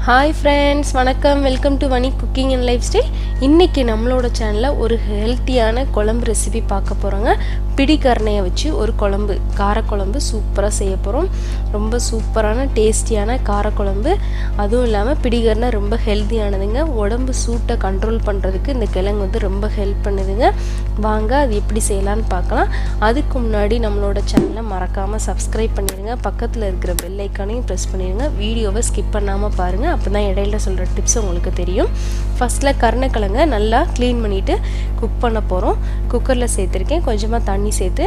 Hi friends, வணக்கம். Welcome to Vanni cooking and life style. இன்னைக்கு நம்மளோட சேனல்ல ஒரு ஹெல்த்தியான குழம்பு ரெசிபி பார்க்க போறோங்க. பிடிக்கரணையை வச்சு ஒரு குழம்பு, காரக்குழம்பு சூப்பரா செய்ய போறோம். ரொம்ப சூப்பரான டேஸ்டியான காரக்குழம்பு. அதுவும் இல்லாம பிடிக்கரணை ரொம்ப ஹெல்த்தியானதுங்க. உடம்பு சூட்டை கண்ட்ரோல் பண்றதுக்கு இந்த கிழங்கு வந்து ரொம்ப ஹெல்ப் பண்ணுதுங்க. வாங்க அது எப்படி செய்யலாம்னு பார்க்கலாம். அதுக்கு முன்னாடி நம்மளோட சேனலை மறக்காம சப்ஸ்கிரைப் பண்ணிடுங்க. பக்கத்துல இருக்கிற பெல் ஐகானையும் பிரஸ் பண்ணிடுங்க. வீடியோவை ஸ்கிப் பண்ணாம பாருங்க. அப்போ தான் இடையில சொல்கிற டிப்ஸ் உங்களுக்கு தெரியும். ஃபஸ்ட்டில் கருணக்கிழங்கை நல்லா க்ளீன் பண்ணிவிட்டு குக் பண்ண போகிறோம். குக்கரில் சேர்த்துருக்கேன். கொஞ்சமாக தண்ணி சேர்த்து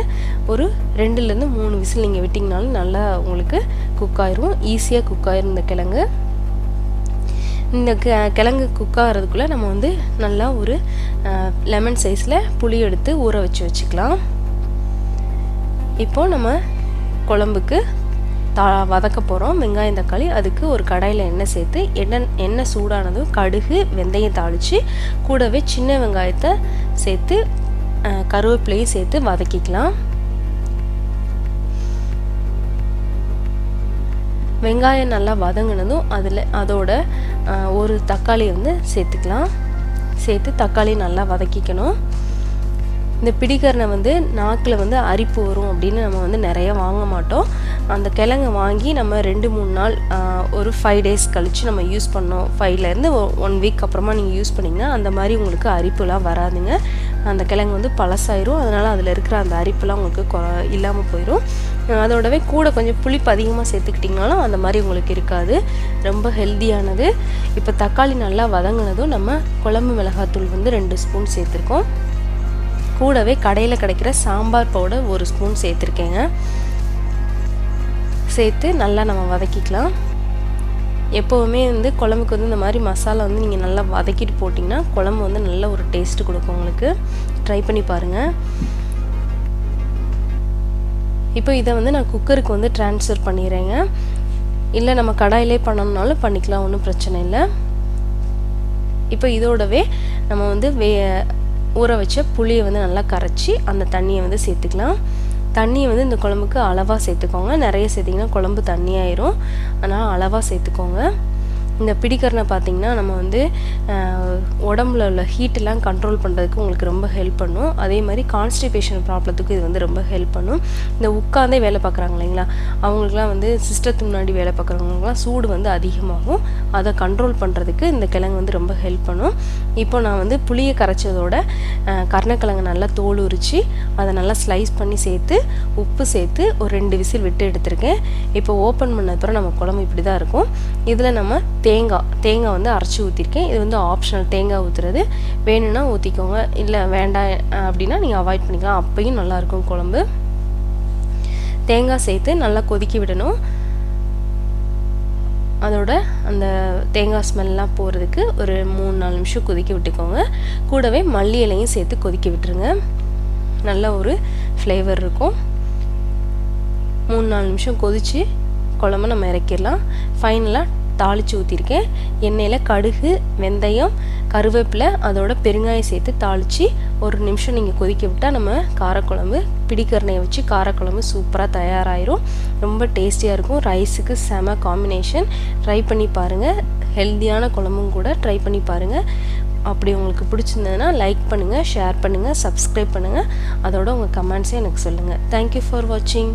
ஒரு 2லேருந்து 3 விசில் நீங்கள் விட்டிங்கனாலும் நல்லா உங்களுக்கு குக் ஆயிரும். ஈஸியாக குக் ஆயிரும் இந்த கிழங்கு. இந்த கிழங்கு குக் ஆகிறதுக்குள்ளே நம்ம வந்து நல்லா ஒரு லெமன் சைஸில் புளி எடுத்து ஊற வச்சுக்கலாம். இப்போது நம்ம குழம்புக்கு வதக்க போகிறோம். வெங்காயம் தக்காளி. அதுக்கு ஒரு கடாயில் எண்ணெய் சேர்த்து எண்ணெய் சூடானதும் கடுகு வெந்தயம் தாளித்து கூடவே சின்ன வெங்காயத்தை சேர்த்து கருவேப்பிலையும் சேர்த்து வதக்கிக்கலாம். வெங்காயம் நல்லா வதங்கினதும் அதோட ஒரு தக்காளி வந்து சேர்த்துக்கலாம். சேர்த்து தக்காளி நல்லா வதக்கிக்கணும். இந்த பிடிக்கரணை வந்து நாக்கில் வந்து அரிப்பு வரும் அப்படின்னு நம்ம வந்து நிறைய வாங்க மாட்டோம். அந்த கிழங்கை வாங்கி நம்ம 2-3 நாள் ஒரு 5 days கழித்து நம்ம யூஸ் பண்ணோம். 5லேருந்து 1 week அப்புறமா நீங்கள் யூஸ் பண்ணிங்கன்னா அந்த மாதிரி உங்களுக்கு அரிப்புலாம் வராதுங்க. அந்த கிழங்கு வந்து பழசாயிரும். அதனால் அதில் இருக்கிற அந்த அரிப்புலாம் உங்களுக்கு இல்லாமல் போயிடும். அதோடவே கூட கொஞ்சம் புளிப்பு அதிகமாக சேர்த்துக்கிட்டிங்கனாலும் அந்த மாதிரி உங்களுக்கு இருக்காது. ரொம்ப ஹெல்த்தியானது. இப்போ தக்காளி நல்லா வதங்கினதும் நம்ம குழம்பு மிளகாத்தூள் வந்து 2 ஸ்பூன் சேர்த்துருக்கோம். கூடவே கடையில் கிடைக்கிற சாம்பார் பவுடர் 1 ஸ்பூன் சேர்த்துருக்கேங்க. சேர்த்து நல்லா நம்ம வதக்கிக்கலாம். எப்போவுமே வந்து குழம்புக்கு வந்து இந்த மாதிரி மசாலா வந்து நீங்கள் நல்லா வதக்கிட்டு போட்டிங்கன்னா குழம்பு வந்து நல்ல ஒரு டேஸ்ட்டு கொடுக்கும் உங்களுக்கு. ட்ரை பண்ணி பாருங்கள். இப்போ இதை வந்து நான் குக்கருக்கு வந்து ட்ரான்ஸ்ஃபர் பண்ணிடுறேங்க. இல்லை நம்ம கடாயிலே பண்ணணுன்னாலும் பண்ணிக்கலாம், ஒன்றும் பிரச்சனை இல்லை. இப்போ இதோடவே நம்ம வந்து ஊற வச்ச புளியை வந்து நல்லா கரைச்சி அந்த தண்ணியை வந்து சேர்த்துக்கலாம். தண்ணியை வந்து இந்த குழம்புக்கு அளவாக சேர்த்துக்கோங்க. நிறைய சேர்த்திங்கன்னா குழம்பு தண்ணியாயிரும். அதனால் அளவாக சேர்த்துக்கோங்க. இந்த பிடிக்கரணை பார்த்திங்கன்னா நம்ம வந்து உடம்புல உள்ள ஹீட்டெல்லாம் கண்ட்ரோல் பண்ணுறதுக்கு உங்களுக்கு ரொம்ப ஹெல்ப் பண்ணும். அதே மாதிரி கான்ஸ்டிபேஷன் ப்ராப்ளத்துக்கு இது வந்து ரொம்ப ஹெல்ப் பண்ணும். இந்த உட்காந்தே வேலை பார்க்குறாங்க இல்லைங்களா, அவங்களுக்குலாம் வந்து சிஸ்டத்துக்கு முன்னாடி வேலை பார்க்குறவங்களுக்குலாம் சூடு வந்து அதிகமாகும். அதை கண்ட்ரோல் பண்ணுறதுக்கு இந்த கிழங்கு வந்து ரொம்ப ஹெல்ப் பண்ணும். இப்போ நான் வந்து புளியை கரைச்சதோட கருணக்கிழங்கு நல்லா தோல் உரித்து அதை நல்லா ஸ்லைஸ் பண்ணி சேர்த்து உப்பு சேர்த்து ஒரு 2 விசில் விட்டு எடுத்திருக்கேன். இப்போ ஓப்பன் பண்ணதுக்கப்புறம் நம்ம குழம்பு இப்படி தான் இருக்கும். இதில் நம்ம தேங்காய் வந்து அரைச்சி ஊற்றிருக்கேன். இது வந்து ஆப்ஷனல். தேங்காய் ஊற்றுறது வேணும்னா ஊற்றிக்கோங்க, இல்லை வேண்டாம் அப்படின்னா நீங்கள் அவாய்ட் பண்ணிக்கலாம். அப்பையும் நல்லாயிருக்கும் குழம்பு. தேங்காய் சேர்த்து நல்லா கொதிக்க விடணும். அதோட அந்த தேங்காய் ஸ்மெல்லாம் போகிறதுக்கு ஒரு 3-4 நிமிஷம் கொதிக்க விட்டுக்கோங்க. கூடவே மல்லி இலையும் சேர்த்து கொதிக்க விட்டுருங்க. நல்ல ஒரு ஃப்ளேவர் இருக்கும். 3-4 நிமிஷம் கொதித்து குழம்பு நம்ம இறக்கிடலாம். ஃபைனலாக தாளித்து ஊற்றிருக்கேன். எண்ணெயில் கடுகு வெந்தயம் கருவேப்பிலை அதோட பெருங்காயம் சேர்த்து தாளித்து ஒரு நிமிஷம் நீங்கள் கொதிக்க விட்டால் நம்ம காரக்குழம்பு பிடிக்கரணையை வச்சு காரக்குழம்பு சூப்பராக தயாராகிரும். ரொம்ப டேஸ்டியாக இருக்கும். ரைஸுக்கு செம காம்பினேஷன். ட்ரை பண்ணி பாருங்கள். ஹெல்த்தியான குழம்பும் கூட ட்ரை பண்ணி பாருங்கள். அப்படி உங்களுக்கு பிடிச்சிருந்ததுன்னா லைக் பண்ணுங்கள், ஷேர் பண்ணுங்கள், சப்ஸ்கிரைப் பண்ணுங்கள். அதோட உங்கள் கமெண்ட்ஸை எனக்கு சொல்லுங்கள். தேங்க்யூ ஃபார் வாட்சிங்.